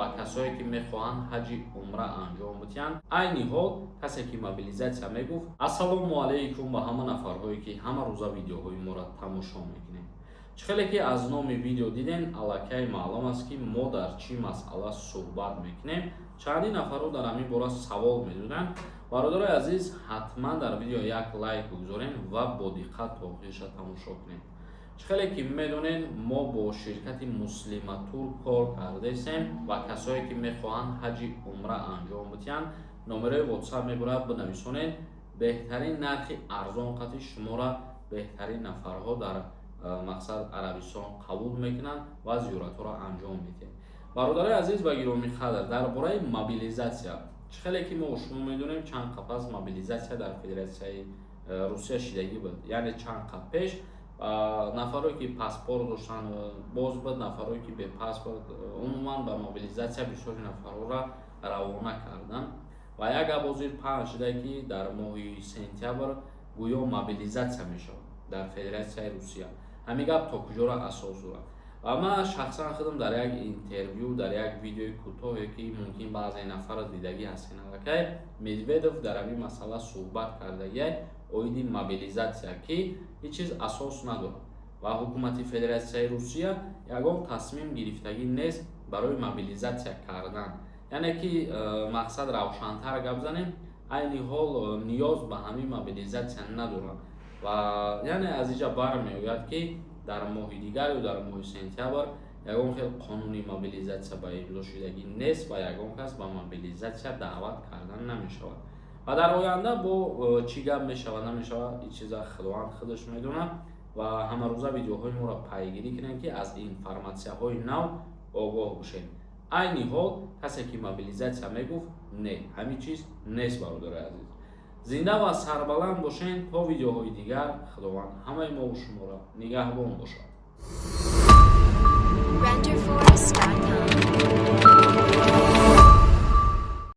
ва касое ки мехоҳанд ҳаҷи умра анҷом бидиҳанд. Айни ҳол касе ки мобилизатсия мегуфт: ассалому алайкум ба ҳама нафарҳое ки ҳама рӯза видеоҳои моро тамошо мекунед. Чихеле ки аз номи видео диден, аллакай маълум аст ки мо дар чӣ масъала суҳбат мекунем. Чанди нафарҳо дар ҳамин бора савол медоданд. Бародарои азиз, ҳатман дар видео як лайк бигузоред ва бо диққат то охириша тамошо кунед. Чихеле ки медонед, мо бо ширкати Муслиматур кор кардесем ва касое ки мехоҳанд ҳаҷи умра анҷом бидиҳанд, номераи WhatsApp мебарад, бинависонед. беҳтарин нархи арзон қати шуморо беҳтарин нафарҳо дар мақсад Арабистон қабул мекунанд ва зиёратҳоро анҷом медиҳанд. Бародарои азиз ва гироми қадр, дар бораи мобилизатсия, чихеле ки мо шумо медонем чанд қапас мобилизатсия дар Федератсияи Русия шидагӣ буд. Яъне чанд қап пеш нафарое ки паспорт доштанд боз буд, нафарое ки бепаспорт умуман ба мобилизатсия бисёри нафарҳоро равона карданд. Ва як гап ҳозир паҳн шуда ки дар моҳи сентябр гӯё мобилизатсия мешавад дар Федератсияи Русия. Ҳамин гап то куҷоро асос дорад? Ва ман шахсан худам дар як интервю, дар як видеои кӯтоҳе ки мумкин баъзе нафара дидагӣ ҳастин, аллакай Медведев дар ҳамин масъала суҳбат кардагиай оиди мобилизатсия ки ҳеҷ чиз асос надорад ва ҳукумати Федератсияи Русия ягон тасмим гирифтагӣ нест барои мобилизатсия кардан. Яъне ки мақсад равшантар гап занем, айни ҳол ниёз ба ҳамин мобилизатсия надорад ва яъне аз инҷа бармеояд ки дар моҳи дигар ё дар моҳи сентябр ягон хел қонуни мобилизатсия ба имзо шудагӣ нест ва ягон кас ба мобилизатсия даъват кардан намешавад. ва дар оянда бо чӣ гап мешавад намешавад, ин чиза худованд худаш медонад ва ҳамарӯза видеоҳои моро пайгирӣ кунед ки аз информатсияҳои нав огоҳ бошед. Айни ҳол касе ки мобилизатсия мегуфт, не, ҳамин чиз нест. бародарои азиз, зинда ва сарбаланд бошед. То видеоҳои дигар, худованд ҳамаи мо шуморо нигаҳбон бошад.